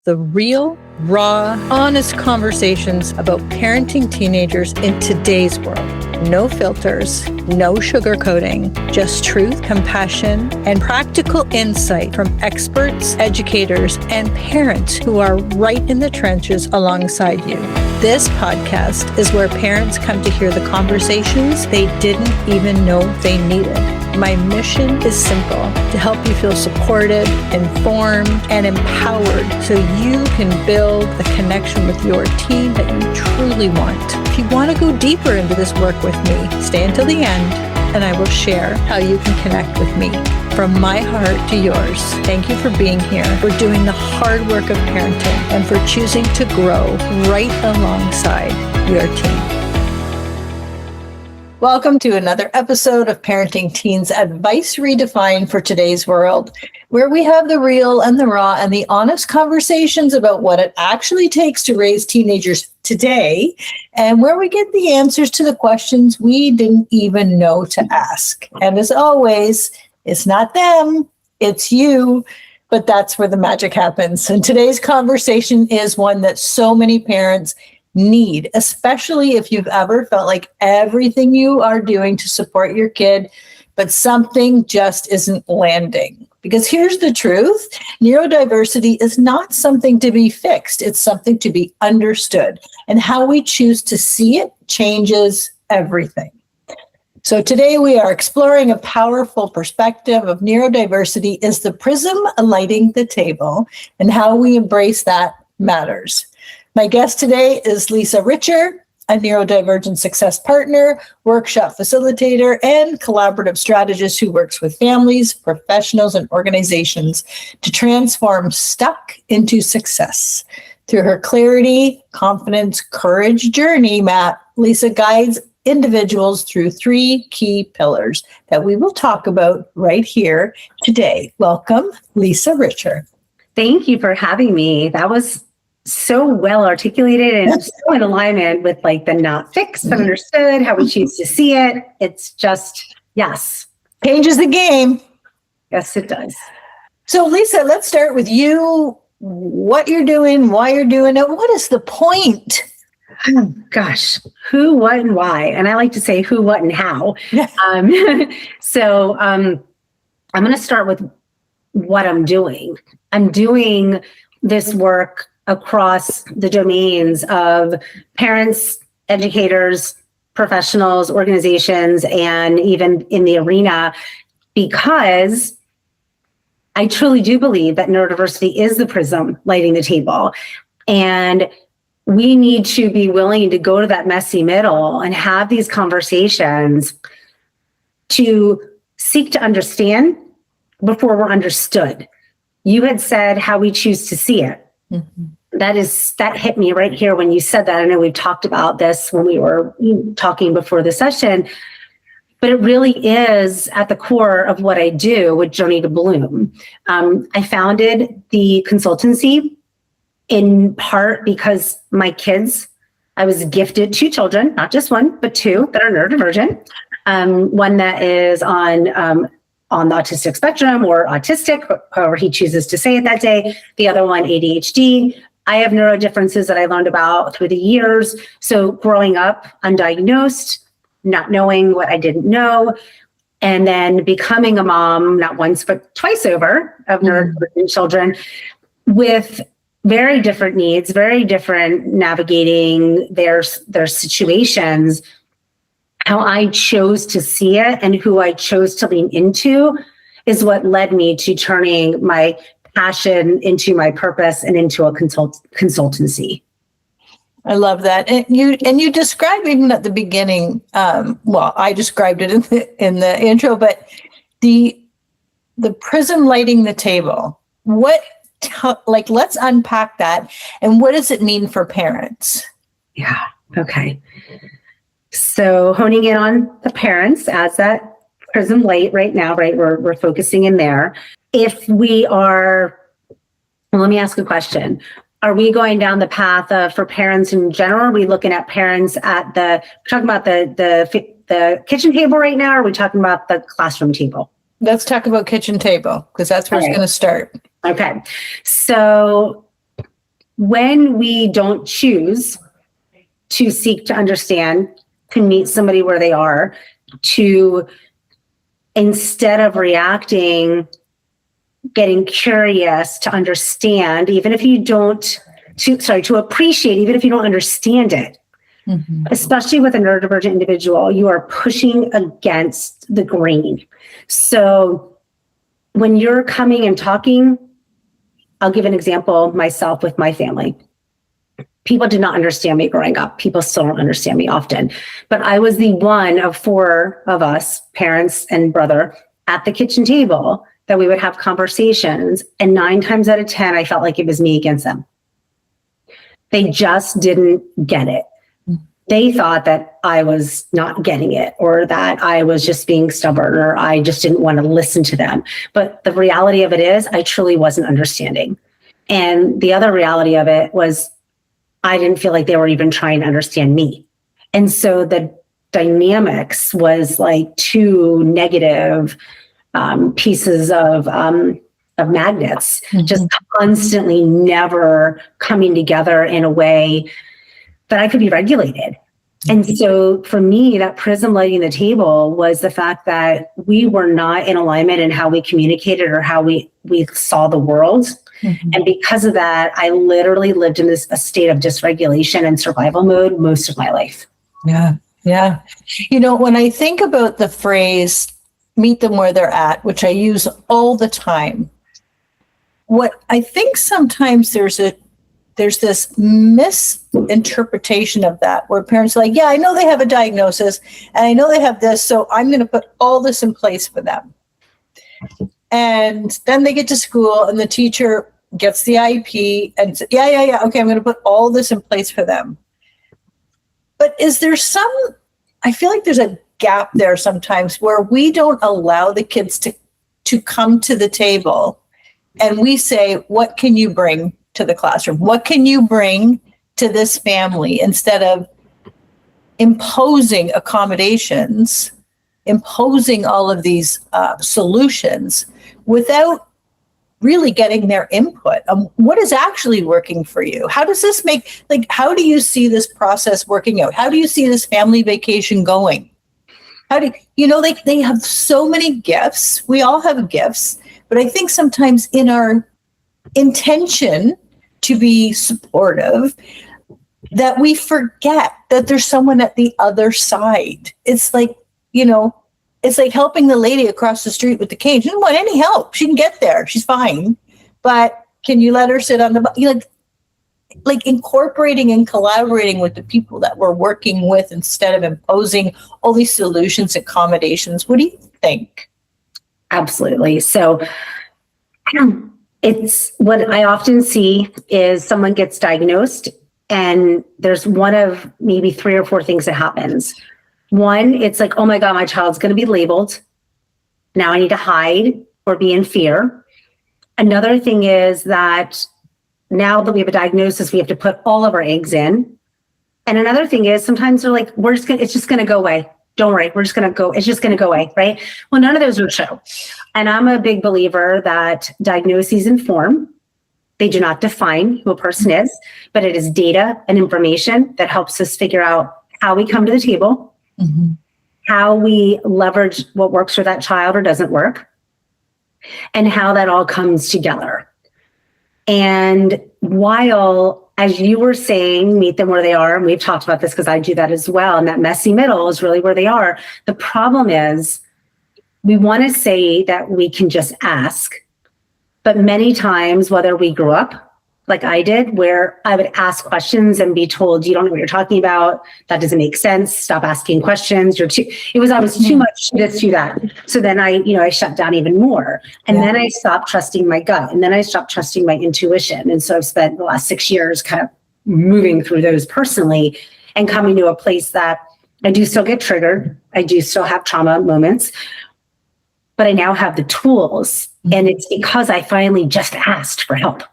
the real, raw, honest conversations about parenting teenagers in today's world. No filters, no sugarcoating, just truth, compassion, and practical insight from experts, educators, and parents who are right in the trenches alongside you. This podcast is where parents come to hear the conversations they didn't even know they needed. My mission is simple: to help you feel supported, informed, and empowered so you can build the connection with your teen that you truly want. If you want to go deeper into this work with me, stay until the end, and I will share how you can connect with me. From my heart to yours, thank you for being here, for doing the hard work of parenting, and for choosing to grow right alongside your teen. Welcome to another episode of Parenting Teens Advice Redefined for Today's World, where we have the real and the raw and the honest conversations about what it actually takes to raise teenagers today, and where we get the answers to the questions we didn't even know to ask. And as always, it's not them, it's you, but that's where the magic happens. And today's conversation is one that so many parents need, especially if you've ever felt like everything you are doing to support your kid, but something just isn't landing. Because here's the truth: neurodiversity is not something to be fixed, it's something to be understood. And how we choose to see it changes everything. So today we are exploring a powerful perspective of neurodiversity is the prism lighting the table, and how we embrace that matters. My guest today is Lisa Richer, a neurodivergent success partner, workshop facilitator, and collaborative strategist who works with families, professionals, and organizations to transform stuck into success. Through her clarity, confidence, courage journey map, Lisa guides individuals through three key pillars that we will talk about right here today. Welcome, Lisa Richer. Thank you for having me. That was so well articulated and so in alignment with like the not fixed but understood, how we choose to see it. It's just, yes. Changes the game. Yes, it does. So Lisa, let's start with you. What you're doing, why you're doing it. What is the point? Oh, gosh, who, what, and why. And I like to say who, what, and how. So I'm going to start with what I'm doing. I'm doing this work across the domains of parents, educators, professionals, organizations, and even in the arena, because I truly do believe that neurodiversity is the prism lighting the table. And we need to be willing to go to that messy middle and have these conversations to seek to understand before we're understood. You had said how we choose to see it. Mm-hmm. That hit me right here when you said that. I know we've talked about this when we were talking before the session, but it really is at the core of what I do with Journey to Bloom. I founded the consultancy in part because my kids, I was gifted two children, not just one, but two that are neurodivergent. One that is on the autistic spectrum or autistic, however he chooses to say it that day. The other one, ADHD. I have neurodifferences that I learned about through the years. So growing up undiagnosed, not knowing what I didn't know, and then becoming a mom, not once, but twice over of neurodivergent children with very different needs, very different navigating their situations. How I chose to see it and who I chose to lean into is what led me to turning my passion into my purpose and into a consultancy. I love that. And you described even at the beginning, I described it in the intro, but the prism lighting the table. Let's unpack that. And what does it mean for parents? Yeah. Okay. So honing in on the parents as that prism light right now, right? We're focusing in there. If we are, well, let me ask a question. Are we going down the path of, for parents in general, are we looking at parents at we're talking about the kitchen table right now, or are we talking about the classroom table? Let's talk about kitchen table, because that's where it's going to start. Okay. So when we don't choose to seek to understand, to meet somebody where they are, to, instead of reacting, getting curious, to understand, even if you don't, to appreciate, even if you don't understand it. Especially with a neurodivergent individual, you are pushing against the grain. So when you're coming and talking, I'll give an example myself with my family. People did not understand me growing up. People still don't understand me often. But I was the one of 4 of us, parents and brother, at the kitchen table that we would have conversations. And 9 times out of 10, I felt like it was me against them. They just didn't get it. They thought that I was not getting it, or that I was just being stubborn, or I just didn't want to listen to them. But the reality of it is I truly wasn't understanding. And the other reality of it was I didn't feel like they were even trying to understand me. And so the dynamics was like 2 negative pieces of magnets, just constantly never coming together in a way that I could be regulated. And so for me, that prism lighting the table was the fact that we were not in alignment in how we communicated or how we saw the world. And because of that, I literally lived in a state of dysregulation and survival mode most of my life. Yeah. Yeah. You know, when I think about the phrase, meet them where they're at, which I use all the time, what I think sometimes there's this misinterpretation of that, where parents are like, yeah, I know they have a diagnosis and I know they have this, so I'm going to put all this in place for them. And then they get to school and the teacher gets the IEP and says, yeah. Okay, I'm going to put all this in place for them. But is there I feel like there's a gap there sometimes where we don't allow the kids to come to the table and we say, what can you bring to the classroom? What can you bring to this family, instead of imposing accommodations, imposing all of these solutions without really getting their input on what is actually working for you? How does this how do you see this process working out? How do you see this family vacation going? How do they have so many gifts. We all have gifts, but I think sometimes in our intention to be supportive, that we forget that there's someone at the other side. It's like, it's like helping the lady across the street with the cane. She doesn't want any help. She can get there. She's fine. But can you let her sit on the, like incorporating and collaborating with the people that we're working with instead of imposing all these solutions, accommodations. What do you think? Absolutely. So it's what I often see is someone gets diagnosed and there's one of maybe 3 or 4 things that happens. One, it's like, oh my God, my child's going to be labeled. Now I need to hide or be in fear. Another thing is that now that we have a diagnosis, we have to put all of our eggs in. And another thing is sometimes they're like, it's just going to go away. Don't worry, it's just going to go away, right? Well, none of those are true. And I'm a big believer that diagnoses inform. They do not define who a person is, but it is data and information that helps us figure out how we come to the table, how we leverage what works for that child or doesn't work, and how that all comes together. And while, as you were saying, meet them where they are, and we've talked about this because I do that as well, and that messy middle is really where they are. The problem is we want to say that we can just ask, but many times, whether we grew up like I did, where I would ask questions and be told, you don't know what you're talking about, that doesn't make sense, stop asking questions, I was too much this, too that. So then I shut down even more. And then I stopped trusting my gut, and then I stopped trusting my intuition. And so I've spent the last 6 years kind of moving through those personally and coming to a place that I do still get triggered. I do still have trauma moments, but I now have the tools. And it's because I finally just asked for help.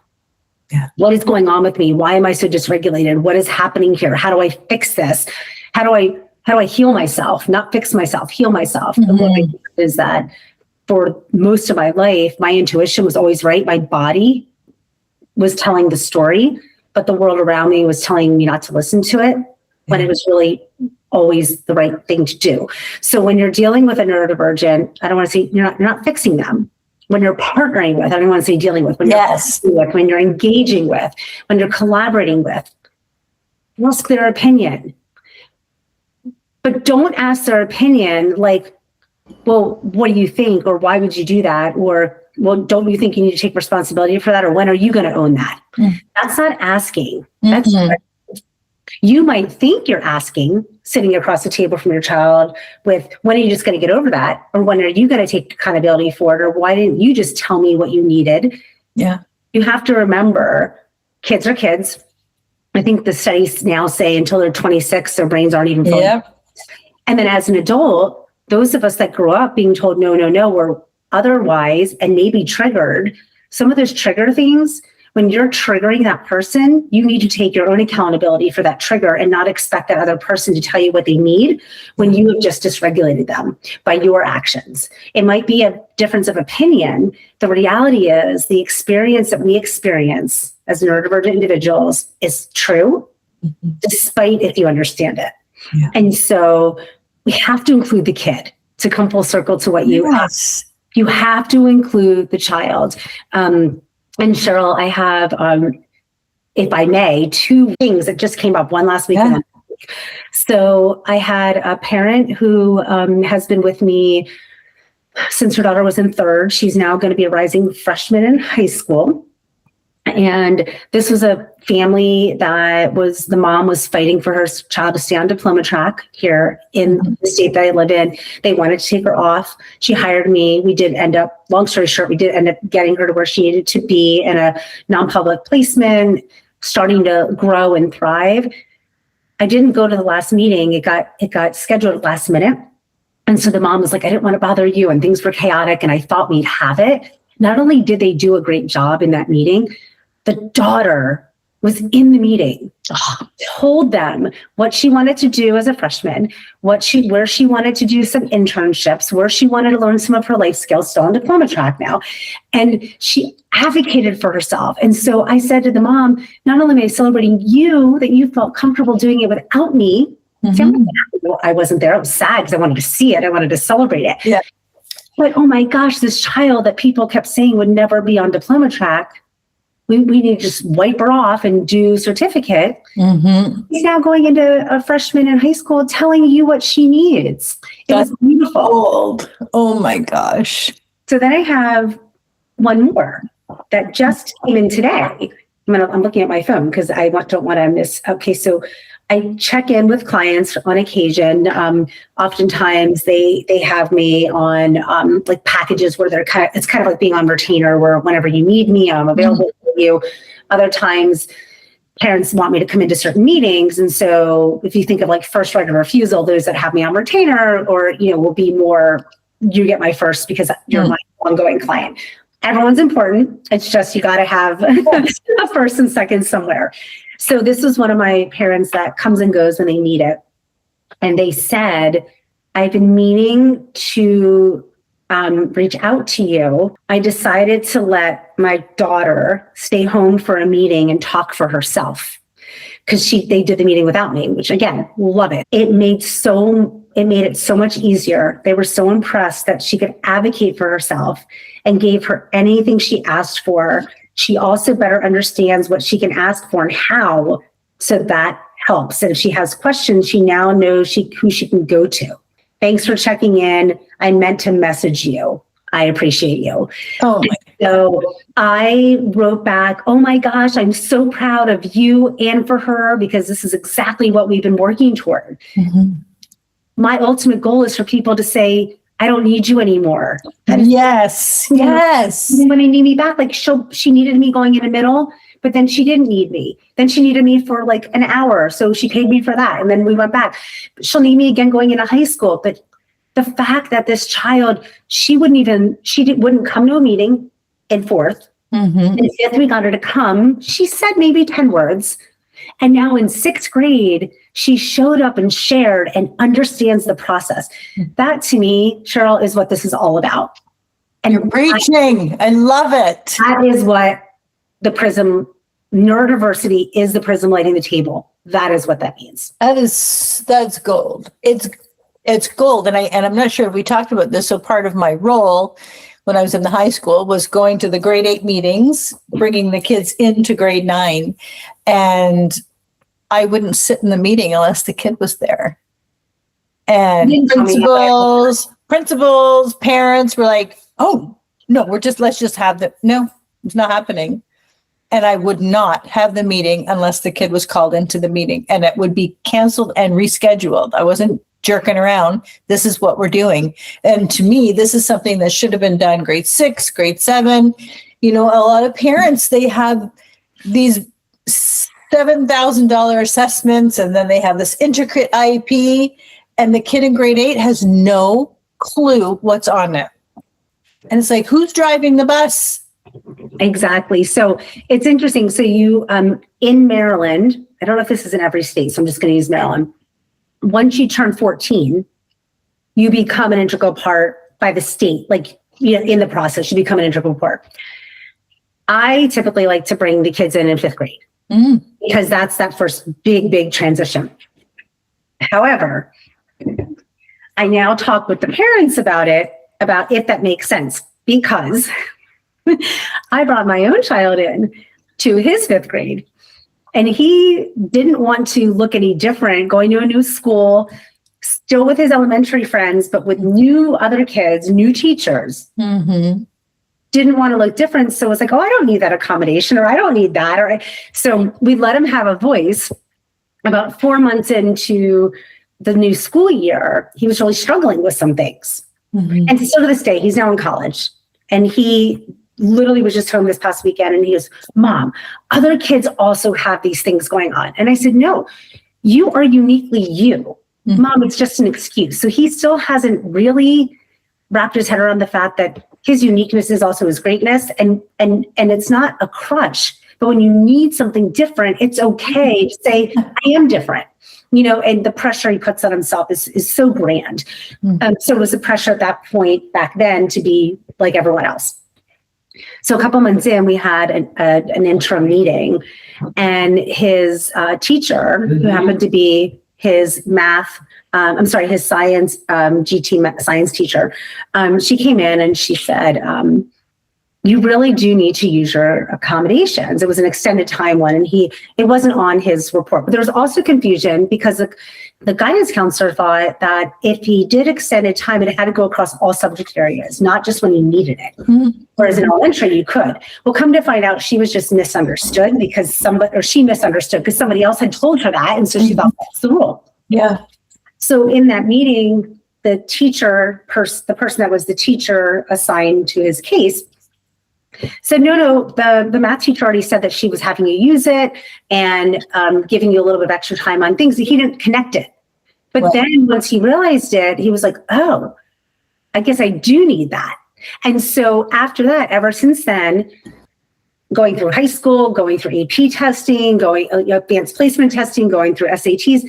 Yeah. What is going on with me? Why am I so dysregulated? What is happening here? How do I fix this? How do I heal myself? Not fix myself, heal myself. And what I think is that for most of my life, my intuition was always right. My body was telling the story, but the world around me was telling me not to listen to it when it was really always the right thing to do. So when you're dealing with a neurodivergent, I don't want to say you're not fixing them. When you're partnering with, I don't want to say dealing with, when when you're engaging with, when you're collaborating with, ask their opinion. But don't ask their opinion like, well, what do you think? Or why would you do that? Or, well, don't you think you need to take responsibility for that? Or when are you going to own that? That's not asking. That's you might think you're asking, sitting across the table from your child with, when are you just going to get over that? Or when are you going to take accountability for it? Or why didn't you just tell me what you needed? Yeah. You have to remember, kids are kids. I think the studies now say until they're 26, their brains aren't even fully. Yep. And then as an adult, those of us that grew up being told no, no, no, or otherwise, and maybe triggered, some of those trigger things, when you're triggering that person, you need to take your own accountability for that trigger and not expect that other person to tell you what they need when you have just dysregulated them by your actions. It might be a difference of opinion. The reality is the experience that we experience as neurodivergent individuals is true, despite if you understand it. Yeah. And so we have to include the kid, to come full circle to what you asked. You have to include the child. And Cheryl, I have, if I may, two things that just came up, one last week. Yeah. So I had a parent who has been with me since her daughter was in third. She's now going to be a rising freshman in high school. And this was a family that was, the mom was fighting for her child to stay on diploma track here in the state that I live in. They wanted to take her off. She hired me. We did end up, long story short, we did end up getting her to where she needed to be in a non-public placement, starting to grow and thrive. I didn't go to the last meeting. It got scheduled at last minute. And so the mom was like, I didn't want to bother you. And things were chaotic. And I thought we'd have it. Not only did they do a great job in that meeting, the daughter was in the meeting, told them what she wanted to do as a freshman, where she wanted to do some internships, where she wanted to learn some of her life skills, still on diploma track now. And she advocated for herself. And so I said to the mom, not only am I celebrating you, that you felt comfortable doing it without me. I wasn't there. I was sad because I wanted to see it. I wanted to celebrate it. Yeah. But oh my gosh, this child that people kept saying would never be on diploma track, we need to just wipe her off and do certificate. He's now going into a freshman in high school telling you what she needs. It was beautiful. Old. Oh my gosh. So then I have one more that just came in today. I'm looking at my phone because I don't want to miss. Okay, so I check in with clients on occasion. Oftentimes they have me on like packages where it's kind of like being on retainer, where whenever you need me, I'm available for you. Other times parents want me to come into certain meetings. And so if you think of like first right of refusal, those that have me on retainer or, will be more, you get my first because you're my ongoing client. Everyone's important. It's just, you got to have a first and second somewhere. So this was one of my parents that comes and goes when they need it. And they said, I've been meaning to reach out to you. I decided to let my daughter stay home for a meeting and talk for herself because they did the meeting without me, which again, love it. It made it so much easier. They were so impressed that she could advocate for herself and gave her anything she asked for. She also better understands what she can ask for and how, so that helps. And if she has questions, she now knows who she can go to. Thanks for checking in. I meant to message you. I appreciate you. Oh my. So I wrote back, oh my gosh, I'm so proud of you and for her because this is exactly what we've been working toward. My ultimate goal is for people to say, I don't need you anymore. Yes. When they need me back, like she needed me going in the middle, but then she didn't need me. Then she needed me for like an hour. So she paid me for that. And then we went back. She'll need me again going into high school. But the fact that this child, she wouldn't come to a meeting in fourth. In fifth, we got her to come. She said maybe 10 words. And now in sixth grade, she showed up and shared and understands the process. That to me, Cheryl, is what this is all about. And you're preaching. I love it. That is what the PRISM neurodiversity is the prism lighting the table. That is what that means. That's gold. It's gold. And I'm not sure if we talked about this. So part of my role when I was in the high school was going to the grade 8 meetings, bringing the kids into grade 9. And I wouldn't sit in the meeting unless the kid was there. And principals, parents were like, oh, no, let's just have no, it's not happening. And I would not have the meeting unless the kid was called into the meeting, and it would be canceled and rescheduled. I wasn't jerking around. This is what we're doing. And to me, this is something that should have been done grade 6, grade 7. A lot of parents, they have these $7,000 assessments, and then they have this intricate IEP, and the kid in grade 8 has no clue what's on it. And it's like, who's driving the bus? Exactly. So it's interesting. So you, in Maryland, I don't know if this is in every state, so I'm just going to use Maryland. Once you turn 14, you become an integral part by the state, like in the process, you become an integral part. I typically like to bring the kids in 5th grade because that's that first big transition. However, I now talk with the parents about if that makes sense, because I brought my own child in to his 5th grade, and he didn't want to look any different going to a new school, still with his elementary friends, but with new other kids, new teachers. Didn't want to look different. So it was like, oh, I don't need that accommodation, or I don't need that. So we let him have a voice. About 4 months into the new school year, he was really struggling with some things. And still to this day, he's now in college, and he literally was just home this past weekend, and he goes, Mom, other kids also have these things going on. And I said, no, you are uniquely you. Mom, it's just an excuse. So he still hasn't really wrapped his head around the fact that his uniqueness is also his greatness, and it's not a crutch. But when you need something different, it's okay to say, I am different. And the pressure he puts on himself is so grand. So it was the pressure at that point back then to be like everyone else. So a couple months in, we had an interim meeting, and his teacher, who happened to be his his science, GT science teacher, she came in and she said, you really do need to use your accommodations. It was an extended time one, and it wasn't on his report. But there was also confusion because the guidance counselor thought that if he did extended time, it had to go across all subject areas, not just when you needed it. Whereas in elementary, you could. Well, come to find out, she was just misunderstood because she misunderstood because somebody else had told her that, and so she thought that's the rule. Yeah. So in that meeting, the person that was the teacher assigned to his case said, no, the math teacher already said that she was having you use it and giving you a little bit of extra time on things. He didn't connect it. But then once he realized it, he was like, oh, I guess I do need that. And so after that, ever since then, going through high school, going through AP testing, going advanced placement testing, going through SATs,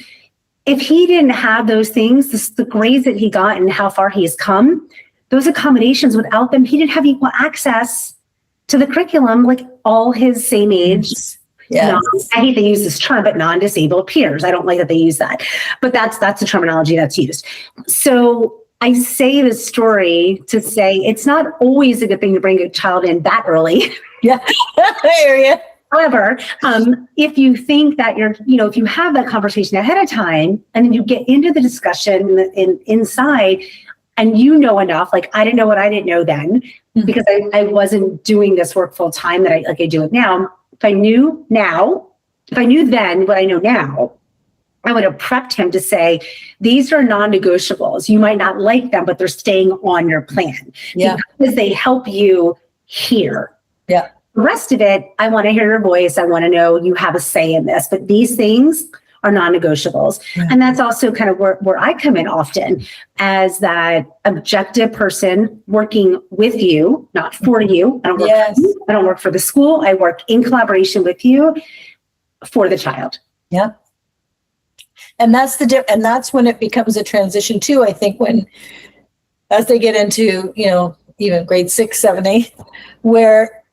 if he didn't have those things, the grades that he got and how far he has come, those accommodations, without them, he didn't have equal access to the curriculum like all his same age. I hate to use this term, but non-disabled peers. I don't like that they use that, but that's the terminology that's used. So I say this story to say it's not always a good thing to bring a child in that early. Yeah, I hear you. However, if you think that if you have that conversation ahead of time and then you get into the discussion inside and enough, like I didn't know what I didn't know then because I wasn't doing this work full time that I do it now. If I knew then what I know now, I would have prepped him to say, these are non-negotiables. You might not like them, but they're staying on your plan because they help you here. Yeah. The rest of it, I want to hear your voice. I want to know you have a say in this, but these things are non-negotiables. Yeah. And that's also kind of where I come in often as that objective person working with you, not for you. I don't work for you. I don't work for the school. I work in collaboration with you for the child. Yeah. And that's and that's when it becomes a transition too. I think as they get into, even grade 6, 7, 8, where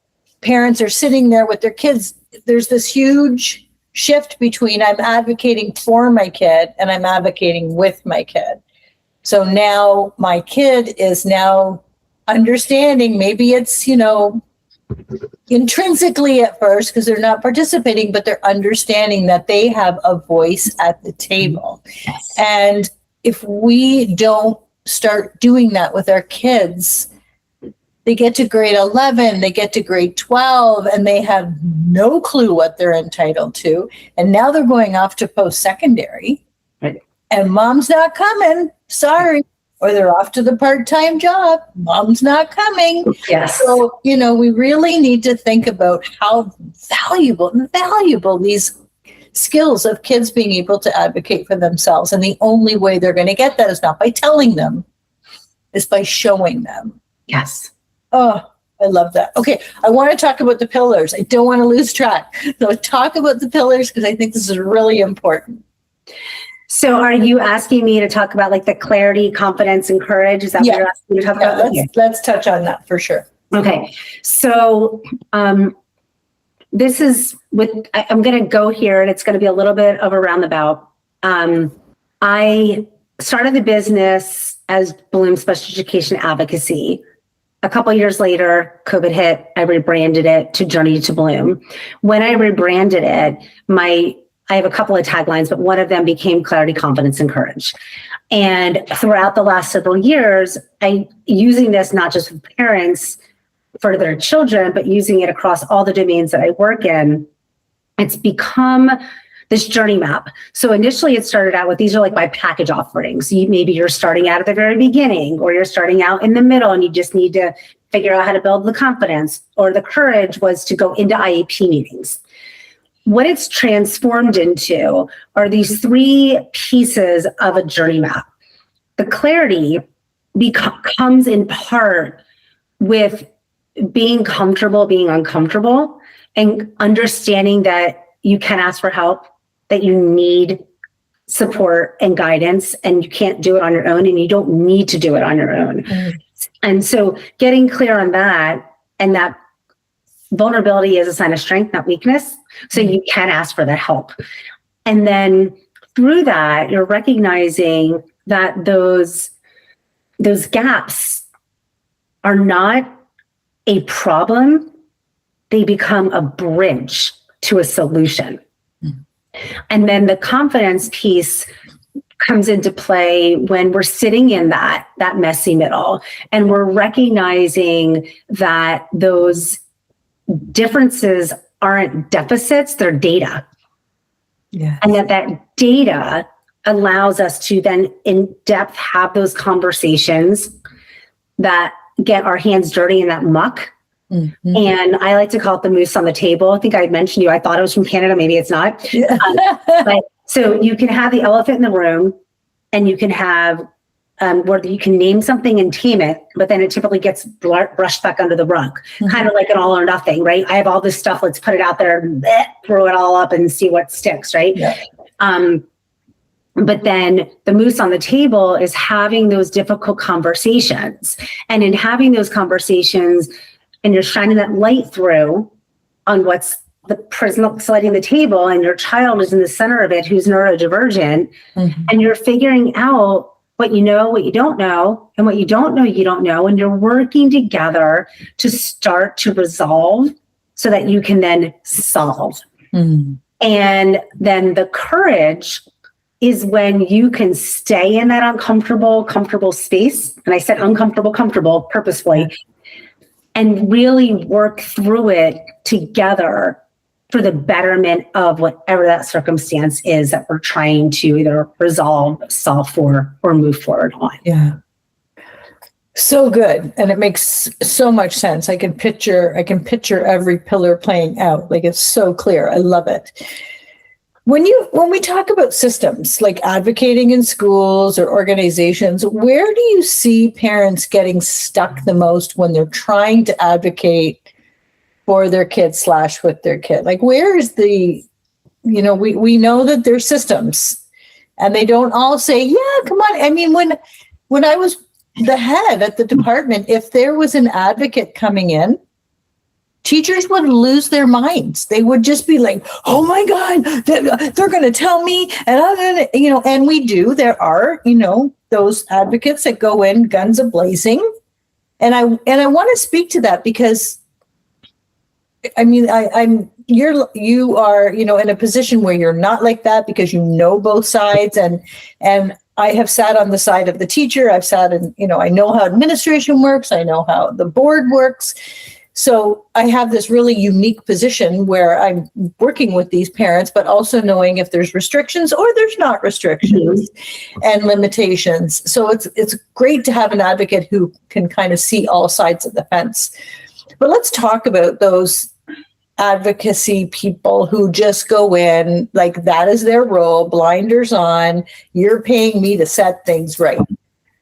parents are sitting there with their kids there's this huge shift between I'm advocating for my kid and I'm advocating with my kid. So now my kid is now understanding, maybe it's, intrinsically at first because they're not participating, but they're understanding that they have a voice at the table. Yes. And if we don't start doing that with our kids, they get to grade 11, they get to grade 12, and they have no clue what they're entitled to. And now they're going off to post-secondary. Right. And mom's not coming. Sorry. Or they're off to the part-time job. Mom's not coming. Yes. So, we really need to think about how valuable these skills of kids being able to advocate for themselves. And the only way they're going to get that is not by telling them, is by showing them. Yes. Oh, I love that. Okay, I want to talk about the pillars. I don't want to lose track. So talk about the pillars because I think this is really important. So are you asking me to talk about like the clarity, confidence, and courage? Is that what you're asking me to talk about? Let's touch on that for sure. Okay. So this is I'm going to go here and it's going to be a little bit of a roundabout. I started the business as Bloom Special Education Advocacy. A couple of years later, COVID hit. I rebranded it to Journey to Bloom. When I rebranded it, I have a couple of taglines, but one of them became clarity, confidence, and courage. And throughout the last several years, using this not just with parents for their children, but using it across all the domains that I work in, it's become this journey map. So initially it started out with, these are like my package offerings. Maybe you're starting out at the very beginning, or you're starting out in the middle and you just need to figure out how to build the confidence, or the courage was to go into IEP meetings. What it's transformed into are these three pieces of a journey map. The clarity comes in part with being comfortable, being uncomfortable, and understanding that you can ask for help, that you need support and guidance, and you can't do it on your own, and you don't need to do it on your own. Mm-hmm. And so getting clear on that, and that vulnerability is a sign of strength, not weakness. So you can ask for that help. And then through that, you're recognizing that those gaps are not a problem. They become a bridge to a solution. And then the confidence piece comes into play when we're sitting in that messy middle, and we're recognizing that those differences aren't deficits, they're data. Yeah. And that data allows us to then in depth have those conversations that get our hands dirty in that muck. Mm-hmm. And I like to call it the moose on the table. I think I mentioned you. I thought it was from Canada. Maybe it's not. Yeah. But so you can have the elephant in the room, and you can have where you can name something and tame it, but then it typically gets brushed back under the rug, mm-hmm. kind of like an all or nothing, right? I have all this stuff. Let's put it out there, and throw it all up and see what sticks, right? Yeah. But then the moose on the table is having those difficult conversations. And in having those conversations, and you're shining that light through on what's the prism lighting the table, and your child is in the center of it who's neurodivergent, mm-hmm. and you're figuring out what you know, what you don't know, and what you don't know, you don't know. And you're working together to start to resolve so that you can then solve. Mm-hmm. And then the courage is when you can stay in that comfortable space. And I said uncomfortable, comfortable purposefully, and really work through it together for the betterment of whatever that circumstance is that we're trying to either resolve, solve for, or move forward on. Yeah. So good. And it makes so much sense. I can picture every pillar playing out. Like, it's so clear. I love it. When we talk about systems like advocating in schools or organizations, where do you see parents getting stuck the most when they're trying to advocate for their kid / with their kid? Like, where is we know that there's systems, and they don't all say, yeah, come on. I mean, when I was the head at the department, if there was an advocate coming in, teachers would lose their minds. They would just be like, oh my God, they're going to tell me. And I'm going to, and we do. There are, those advocates that go in guns a-blazing. And I want to speak to that because, you are, in a position where you're not like that because you know both sides. And I have sat on the side of the teacher. I've sat in, I know how administration works. I know how the board works. So I have this really unique position where I'm working with these parents, but also knowing if there's restrictions or there's not restrictions and limitations. So it's great to have an advocate who can kind of see all sides of the fence. But let's talk about those advocacy people who just go in like that is their role, blinders on, you're paying me to set things right,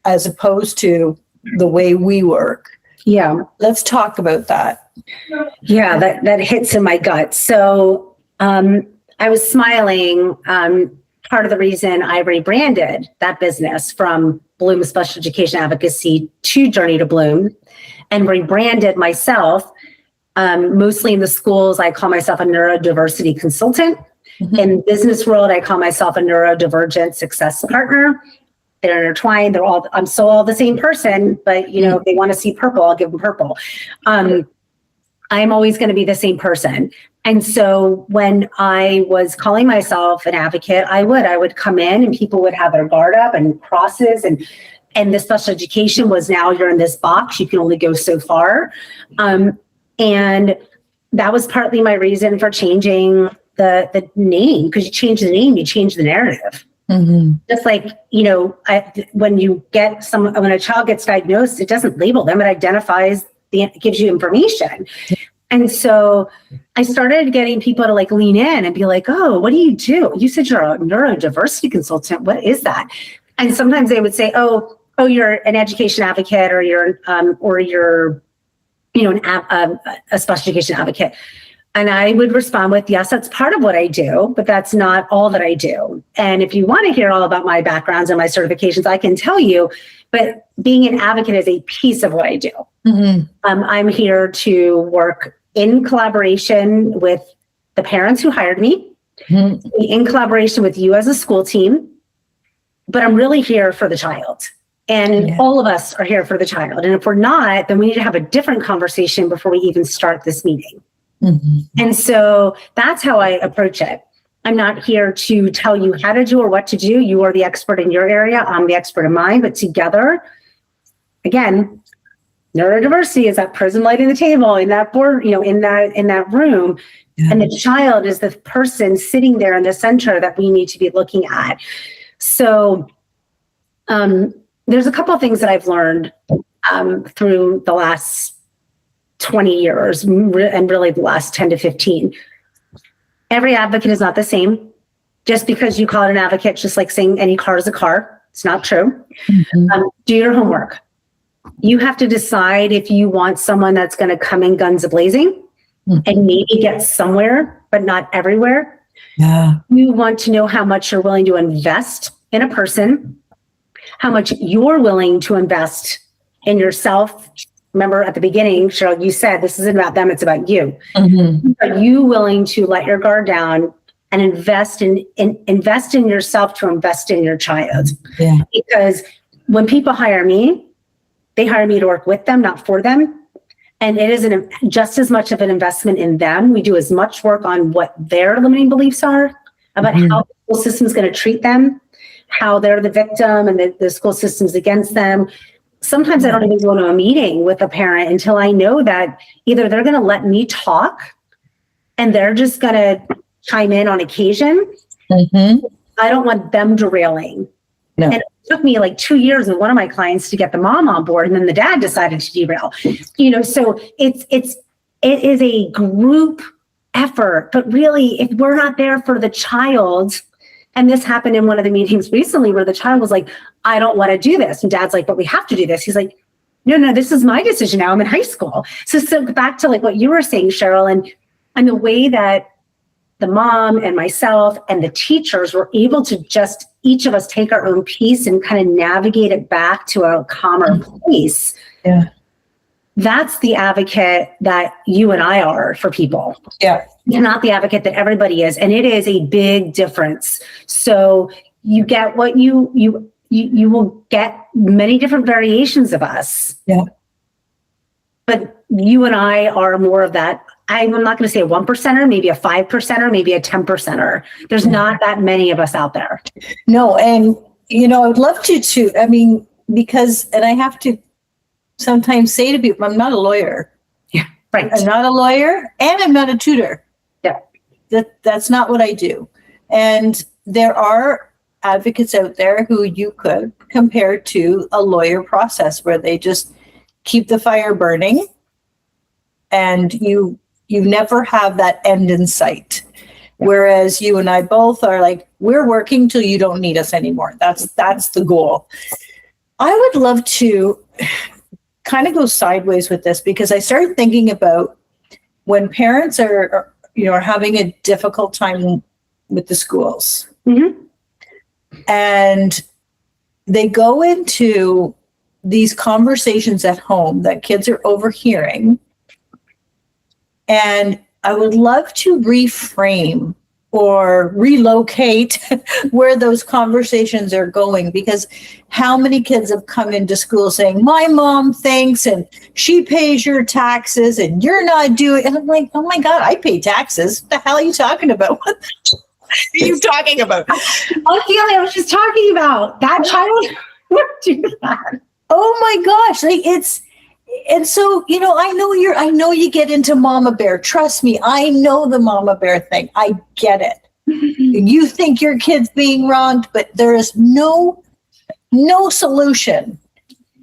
as opposed to the way we work. Yeah. Let's talk about that. Yeah, that hits in my gut. So I was smiling. Part of the reason I rebranded that business from Bloom Special Education Advocacy to Journey to Bloom and rebranded myself, mostly in the schools, I call myself a neurodiversity consultant. Mm-hmm. In business world, I call myself a neurodivergent success partner. They're intertwined. I'm still all the same person, but if they want to see purple, I'll give them purple. I'm always going to be the same person. And so when I was calling myself an advocate, I would come in and people would have their guard up and crosses and the special education was now you're in this box, you can only go so far. And that was partly my reason for changing the name, because you change the name, you change the narrative. Mm-hmm. Just like, when a child gets diagnosed, it doesn't label them, it identifies, it gives you information. And so I started getting people to lean in and be like, oh, what do? You said you're a neurodiversity consultant. What is that? And sometimes they would say, oh, you're an education advocate or you're a special education advocate. And I would respond with, yes, that's part of what I do, but that's not all that I do. And if you want to hear all about my backgrounds and my certifications, I can tell you, but being an advocate is a piece of what I do. Mm-hmm. I'm here to work in collaboration with the parents who hired me, mm-hmm. in collaboration with you as a school team, but I'm really here for the child. And all of us are here for the child. And if we're not, then we need to have a different conversation before we even start this meeting. Mm-hmm. And so that's how I approach it. I'm not here to tell you how to do or what to do. You are the expert in your area. I'm the expert in mine. But together, again, neurodiversity is that prism lighting the table in that board, in that room. Yeah. And the child is the person sitting there in the center that we need to be looking at. So there's a couple of things that I've learned through the last 20 years and really the last 10 to 15. Every advocate is not the same. Just because you call it an advocate, just like saying any car is a car, it's not true. Mm-hmm. Do your homework. You have to decide if you want someone that's going to come in guns a-blazing mm-hmm. and maybe get somewhere, but not everywhere. Yeah. You want to know how much you're willing to invest in a person, how much you're willing to invest in yourself. Remember at the beginning, Cheryl, you said this isn't about them, it's about you. Mm-hmm. Are you willing to let your guard down and invest in yourself to invest in your child? Yeah. Because when people hire me, they hire me to work with them, not for them. And it isn't just as much of an investment in them. We do as much work on what their limiting beliefs are, about mm-hmm. how the school system is going to treat them, how they're the victim and the school system's against them. Sometimes I don't even go to a meeting with a parent until I know that either they're going to let me talk and they're just going to chime in on occasion. Mm-hmm. I don't want them derailing. No. And it took me 2 years with one of my clients to get the mom on board, and then the dad decided to derail. So it is a group effort, but really, if we're not there for the child. And this happened in one of the meetings recently where the child was like, I don't want to do this. And dad's like, but we have to do this. He's like, no, this is my decision now. I'm in high school. So back to what you were saying, Cheryl, and the way that the mom and myself and the teachers were able to just each of us take our own piece and kind of navigate it back to a calmer place. Yeah. That's the advocate that you and I are for people. Yeah. You're not the advocate that everybody is. And it is a big difference. So you get what you will get many different variations of us. Yeah. But you and I are more of that. I'm not going to say a 1%er, maybe a 5%er, maybe a 10%er. There's not that many of us out there. No. And, I'd love to too. I mean, because, and I have to sometimes say to people, I'm not a lawyer. Yeah. Right. I'm not a lawyer and I'm not a tutor. Yeah. That's not what I do. And there are advocates out there who you could compare to a lawyer process where they just keep the fire burning and you never have that end in sight. Whereas you and I both are like, we're working till you don't need us anymore. That's the goal. I would love to kind of go sideways with this because I started thinking about when parents are having a difficult time with the schools. Mm-hmm. And they go into these conversations at home that kids are overhearing. And I would love to reframe or relocate where those conversations are going, because how many kids have come into school saying, my mom thinks, and she pays your taxes and you're not doing, and I'm like, oh my God, I pay taxes. What the hell are you talking about? What are you talking about? I was just talking about that child would do that. Oh my gosh. And so, I know you get into mama bear. Trust me, I know the mama bear thing. I get it. You think your kid's being wronged, but there is no solution,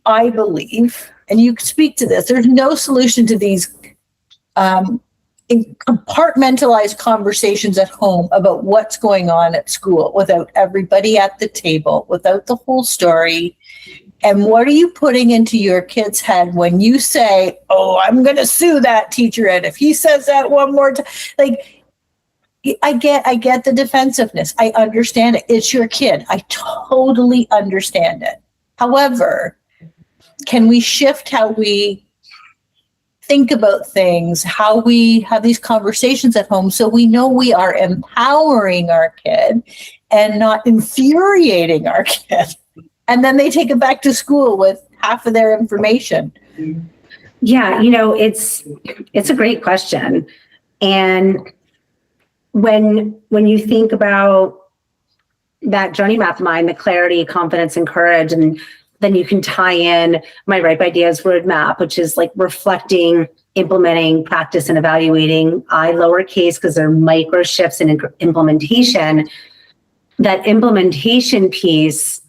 I believe. And you can speak to this. There's no solution to these compartmentalized conversations at home about what's going on at school without everybody at the table, without the whole story. And what are you putting into your kid's head when you say, oh, I'm going to sue that teacher, and if he says that one more time? Like, I get the defensiveness. I understand it. It's your kid. I totally understand it. However, can we shift how we think about things, how we have these conversations at home, so we know we are empowering our kid and not infuriating our kid? And then they take it back to school with half of their information. Yeah, it's a great question. And when you think about that journey map mind, the clarity, confidence, and courage, and then you can tie in my Ripe Ideas roadmap, which is like reflecting, implementing, practice, and evaluating. I lowercase because they're micro shifts in implementation. That implementation piece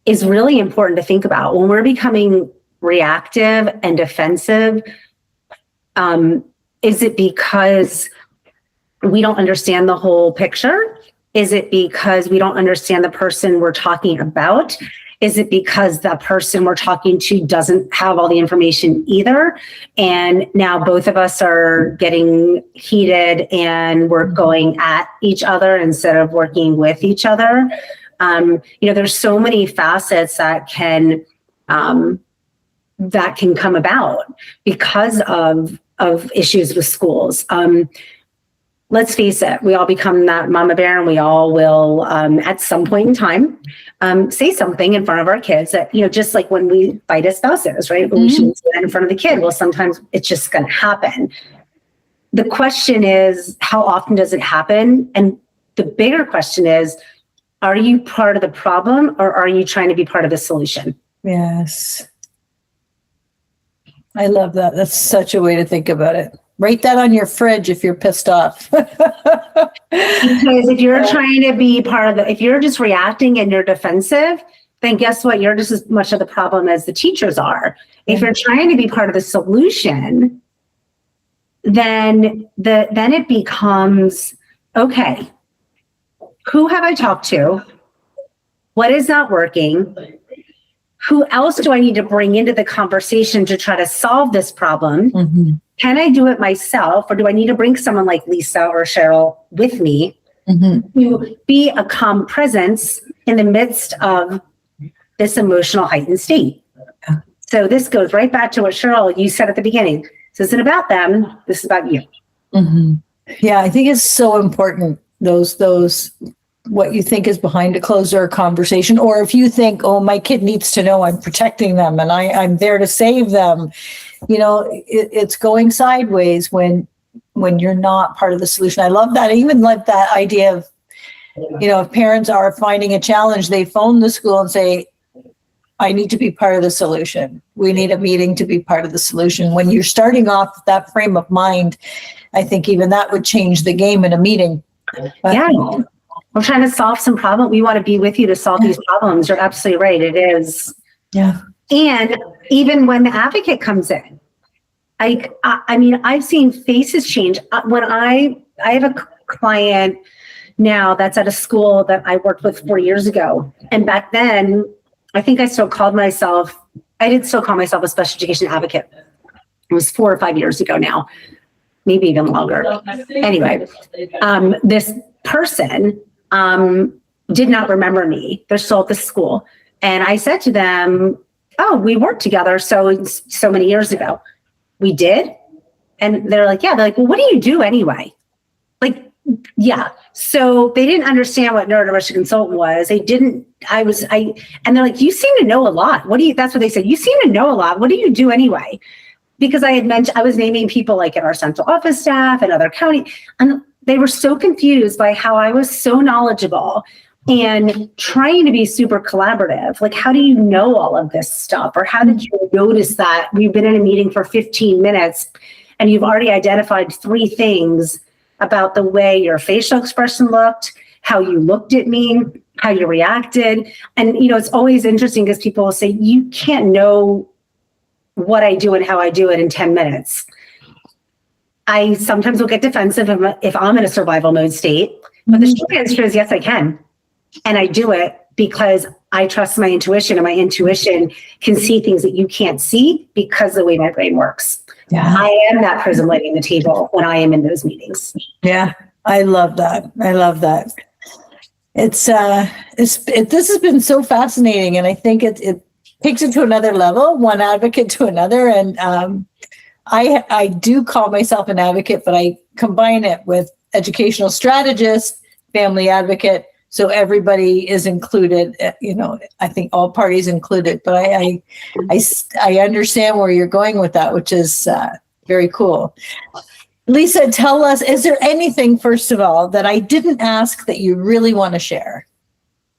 is really important to think about. When we're becoming reactive and defensive, is it because we don't understand the whole picture? Is it because we don't understand the person we're talking about? Is it because the person we're talking to doesn't have all the information either? And now both of us are getting heated and we're going at each other instead of working with each other. There's so many facets that can come about because of issues with schools. Let's face it, we all become that mama bear, and we all will, at some point in time, say something in front of our kids that, just like when we fight as spouses, right? Mm-hmm. We shouldn't say that in front of the kid. Well, sometimes it's just going to happen. The question is, how often does it happen? And the bigger question is, are you part of the problem, or are you trying to be part of the solution? Yes. I love that. That's such a way to think about it. Write that on your fridge if you're pissed off. Because if you're trying to be if you're just reacting and you're defensive, then guess what? You're just as much of the problem as the teachers are. If you're trying to be part of the solution, then it becomes, okay, who have I talked to? What is not working? Who else do I need to bring into the conversation to try to solve this problem? Mm-hmm. Can I do it myself, or do I need to bring someone like Lisa or Cheryl with me to be a calm presence in the midst of this emotional heightened state? So this goes right back to what Cheryl, you said at the beginning. This isn't about them. This is about you. Mm-hmm. Yeah, I think it's so important. Those what you think is behind a closed door conversation, or if you think, oh, my kid needs to know I'm protecting them and I'm there to save them, it's going sideways when you're not part of the solution. I love that. I even love that idea of, if parents are finding a challenge, they phone the school and say, I need to be part of the solution. We need a meeting to be part of the solution. When you're starting off with that frame of mind, I think even that would change the game in a meeting. But, yeah. We're trying to solve some problem. We want to be with you to solve these problems. You're absolutely right. It is. Yeah. And even when the advocate comes in, I mean, I've seen faces change. When I have a client now that's at a school that I worked with 4 years ago. And back then, I think I did still call myself a special education advocate. It was 4 or 5 years ago now, maybe even longer. Anyway, this person did not remember me. They're still at the school. And I said to them, oh, we worked together so many years ago. We did? And they're like, yeah. They're like, well, what do you do anyway? Like, yeah. So they didn't understand what neurodiversity consultant was. And they're like, you seem to know a lot. That's what they said. You seem to know a lot. What do you do anyway? Because I had mentioned, I was naming people like in our central office staff and other county, and they were so confused by how I was so knowledgeable and trying to be super collaborative. Like, how do you know all of this stuff? Or how did you notice that we've been in a meeting for 15 minutes and you've already identified 3 things about the way your facial expression looked, how you looked at me, how you reacted. And, it's always interesting because people will say, you can't know what I do and how I do it in 10 minutes. I sometimes will get defensive if I'm in a survival mode state, but the short answer is yes, I can. And I do it because I trust my intuition, and my intuition can see things that you can't see because of the way my brain works. Yeah. I am that prism lighting the table when I am in those meetings. Yeah, I love that. This has been so fascinating, and I think it takes it to another level, one advocate to another. And I do call myself an advocate, but I combine it with educational strategist, family advocate. So everybody is included, I think all parties included, but I understand where you're going with that, which is very cool. Lisa, tell us, is there anything, first of all, that I didn't ask that you really want to share?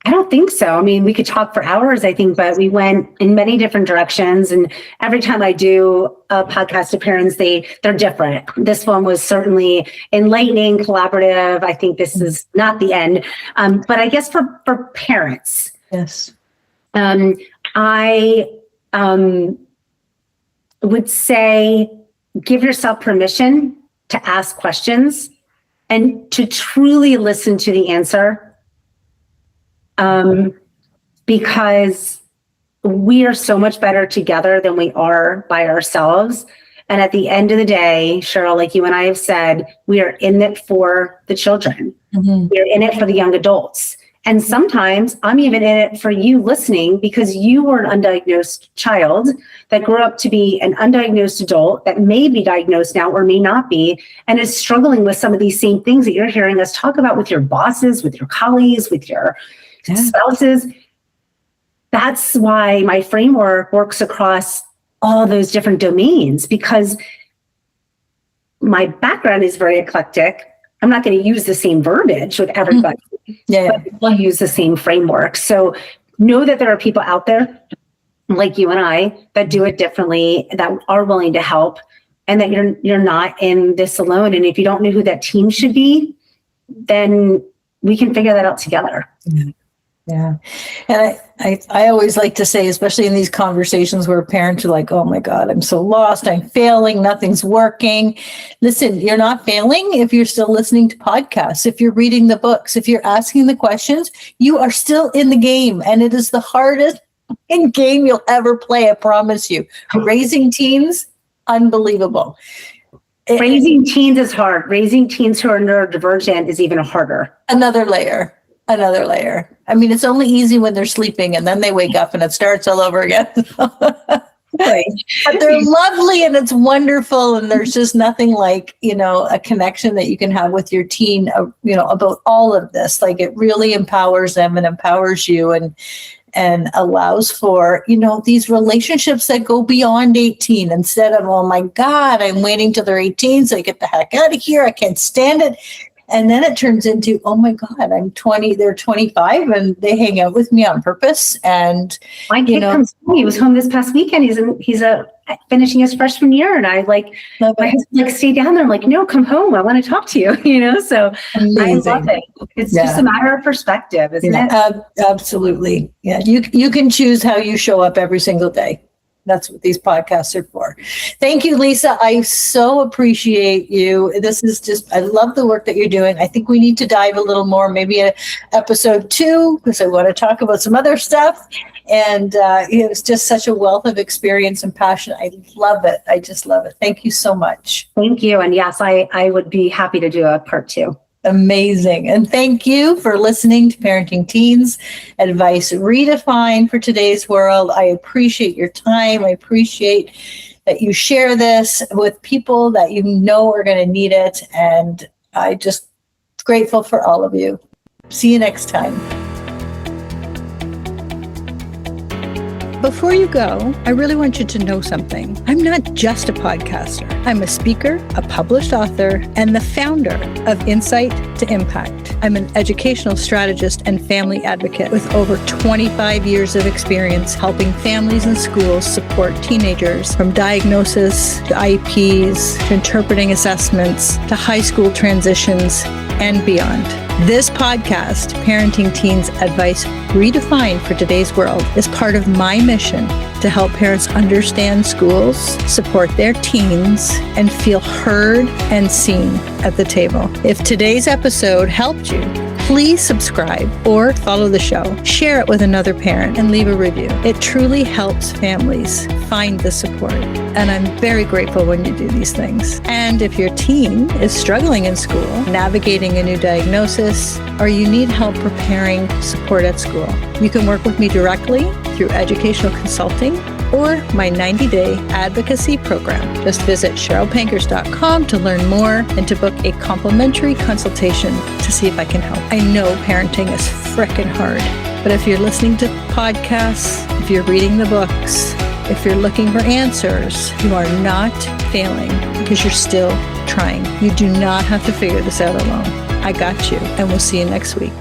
I don't think so. I mean, we could talk for hours, I think, but we went in many different directions. And every time I do a podcast appearance, they're different. This one was certainly enlightening, collaborative. I think this is not the end. But I guess for parents, yes, I would say give yourself permission to ask questions and to truly listen to the answer. Because we are so much better together than we are by ourselves. And at the end of the day, Cheryl, like you and I have said, we are in it for the children. Mm-hmm. We're in it for the young adults. And sometimes I'm even in it for you listening because you were an undiagnosed child that grew up to be an undiagnosed adult that may be diagnosed now or may not be, and is struggling with some of these same things that you're hearing us talk about with your bosses, with your colleagues, with your spouses. That's why my framework works across all those different domains, because my background is very eclectic. I'm not going to use the same verbiage with everybody, but we'll use the same framework. So know that there are people out there like you and I that do it differently, that are willing to help, and that you're not in this alone. And if you don't know who that team should be, then we can figure that out together. Yeah. And I always like to say, especially in these conversations where parents are like, oh my God, I'm so lost, I'm failing, nothing's working. Listen, you're not failing if you're still listening to podcasts, if you're reading the books, if you're asking the questions, you are still in the game. And it is the hardest game you'll ever play, I promise you. Raising teens, unbelievable. Raising teens is hard. Raising teens who are neurodivergent is even harder. Another layer. I mean, it's only easy when they're sleeping and then they wake up and it starts all over again. But they're lovely and it's wonderful. And there's just nothing like, a connection that you can have with your teen, about all of this. Like it really empowers them and empowers you and allows for, these relationships that go beyond 18 instead of, oh my God, I'm waiting till they're 18 so I get the heck out of here. I can't stand it. And then it turns into, oh my God, I'm 20, they're 25 and they hang out with me on purpose. And my kid comes home. He was home this past weekend. He's finishing his freshman year. And I my husband stay down there. I'm like, no, come home. I want to talk to you, so amazing. I love it. It's just a matter of perspective, isn't it? Absolutely. Yeah. You can choose how you show up every single day. That's what these podcasts are for. Thank you, Lisa. I so appreciate you. This is I love the work that you're doing. I think we need to dive a little more, maybe episode 2, because I want to talk about some other stuff. And it's just such a wealth of experience and passion. I love it. I just love it. Thank you so much. Thank you. And yes, I would be happy to do a part 2. Amazing. And thank you for listening to Parenting Teens Advice Redefined for Today's World. I appreciate your time. I appreciate that you share this with people that you know are going to need it. And I just grateful for all of you. See you next time. Before you go, I really want you to know something. I'm not just a podcaster. I'm a speaker, a published author, and the founder of Insight to Impact. I'm an educational strategist and family advocate with over 25 years of experience helping families and schools support teenagers from diagnosis to IEPs, to interpreting assessments, to high school transitions, and beyond. This podcast, Parenting Teens Advice Redefined for Today's World, is part of my mission to help parents understand schools, support their teens, and feel heard and seen at the table. If today's episode helped you, please subscribe or follow the show, share it with another parent, and leave a review. It truly helps families find the support. And I'm very grateful when you do these things. And if your teen is struggling in school, navigating a new diagnosis, or you need help preparing support at school, you can work with me directly through educational consulting or my 90-day advocacy program. Just visit CherylPankers.com to learn more and to book a complimentary consultation to see if I can help. I know parenting is frickin' hard, but if you're listening to podcasts, if you're reading the books, if you're looking for answers, you are not failing because you're still trying. You do not have to figure this out alone. I got you, and we'll see you next week.